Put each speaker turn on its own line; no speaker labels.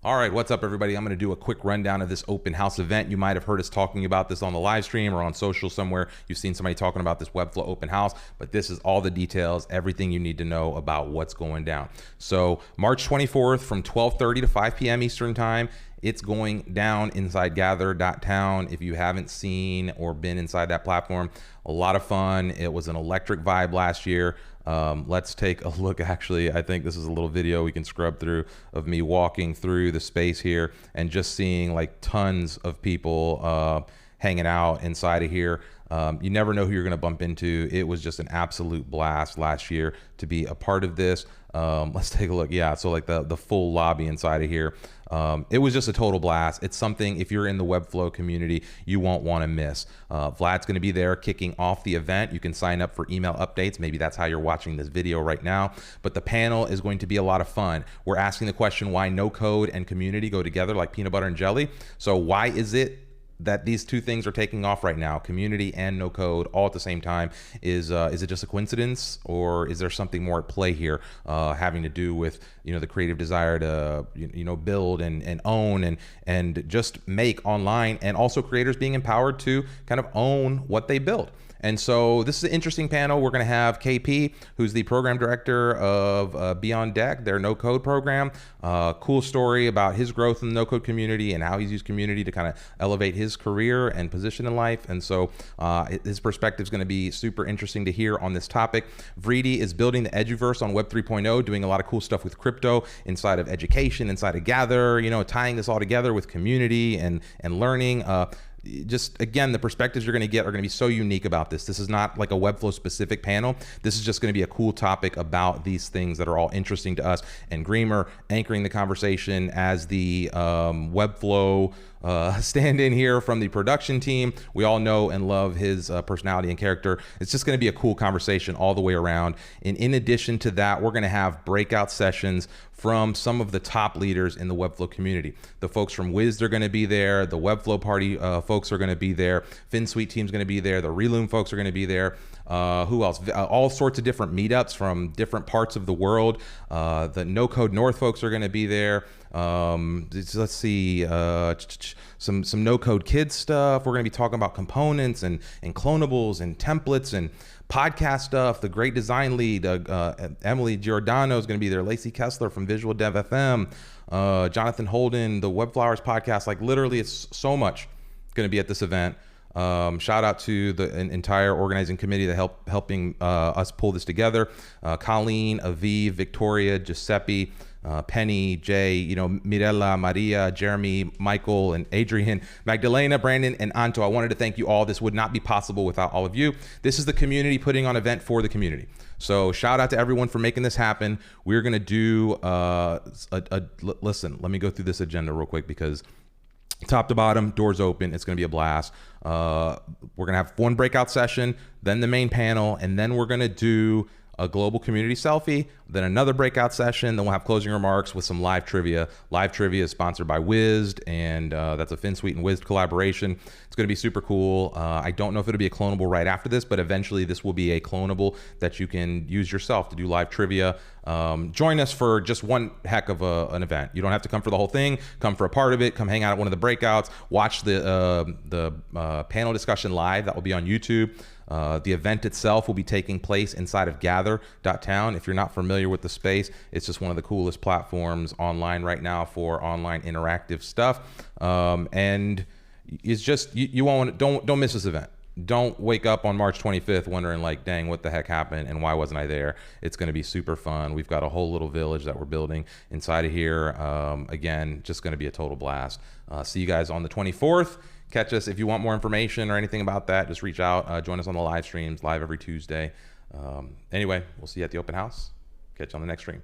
All right, what's up, everybody? I'm going to do a quick rundown of this open house event. You might have heard us talking about this on the live stream or on social somewhere. You've seen somebody talking about this Webflow open house, but this is all the details, everything you need to know about what's going down. So March 24th from 12:30 to 5 p.m. Eastern time. It's going down inside gather.town. If you haven't seen or been inside that platform, a lot of fun. It was an electric vibe last year. Let's take a look. Actually, I think this is a little video we can scrub through of me walking through the space here and just seeing like tons of people hanging out inside of here. You never know who you're going to bump into. It was just an absolute blast last year to be a part of this. Let's take a look. Yeah, so like the full lobby inside of here. It was just a total blast. It's something, if you're in the Webflow community, you won't want to miss. Vlad's going to be there kicking off the event. You can sign up for email updates. Maybe that's how you're watching this video right now. But the panel is going to be a lot of fun. We're asking the question why no code and community go together like peanut butter and jelly. So why is it that these two things are taking off right now, community and no code, all at the same time? Is it just a coincidence, or is there something more at play here, having to do with the creative desire to build and own and just make online, and also creators being empowered to kind of own what they build? And so this is an interesting panel. We're going to have KP, who's the program director of Beyond Deck, their no-code program. Cool story about his growth in the no-code community and how he's used community to kind of elevate his career and position in life. And so his perspective is going to be super interesting to hear on this topic. Vridi is building the Eduverse on Web 3.0, doing a lot of cool stuff with crypto inside of education, inside of Gather, tying this all together with community and learning. Just again, the perspectives you're going to get are going to be so unique about this. This is not like a Webflow specific panel. This is just going to be a cool topic about these things that are all interesting to us. And Greamer anchoring the conversation as the Webflow stand-in here from the production team. We all know and love his personality and character. It's just going to be a cool conversation all the way around. And in addition to that, we're going to have breakout sessions from some of the top leaders in the Webflow community. The folks from Wized are going to be there. The Webflow Party folks are going to be there. Finsweet team's going to be there. The Relume folks are going to be there. Who else? All sorts of different meetups from different parts of the world. The No Code North folks are going to be there. Let's see, some No Code Kids stuff. We're going to be talking about components and clonables and templates and podcast stuff. The great design lead, Emily Giordano, is going to be there. Lacey Kessler from Visual Dev FM, Jonathan Holden, the Webflowers podcast. Like literally, it's so much going to be at this event. Shout out to the entire organizing committee that helping us pull this together. Colleen, Aviv, Victoria, Giuseppe, Penny, Jay, Mirella, Maria, Jeremy, Michael, and Adrian, Magdalena, Brandon, and Anto. I wanted to thank you all. This would not be possible without all of you. This is the community putting on an event for the community. So shout out to everyone for making this happen. We're going to do, listen, let me go through this agenda real quick because top to bottom, doors open. It's going to be a blast. We're going to have one breakout session, then the main panel, and then we're going to do a global community selfie, then another breakout session, then we'll have closing remarks with some live trivia. Live trivia is sponsored by Wized, and that's a Finsweet and Wized collaboration. It's going to be super cool. I don't know if it'll be a clonable right after this, but eventually this will be a clonable that you can use yourself to do live trivia. Join us for just one heck of an event. You don't have to come for the whole thing. Come for a part of it. Come hang out at one of the breakouts. Watch the panel discussion live. That will be on YouTube. The event itself will be taking place inside of gather.town. If you're not familiar with the space, it's just one of the coolest platforms online right now for online interactive stuff. And it's just, you won't, don't miss this event. Don't wake up on March 25th wondering like, dang, what the heck happened and why wasn't I there? It's going to be super fun. We've got a whole little village that we're building inside of here. Again, just going to be a total blast. See you guys on the 24th. Catch us if you want more information or anything about that. Just reach out. Join us on the live streams, live every Tuesday. Anyway, we'll see you at the open house. Catch you on the next stream.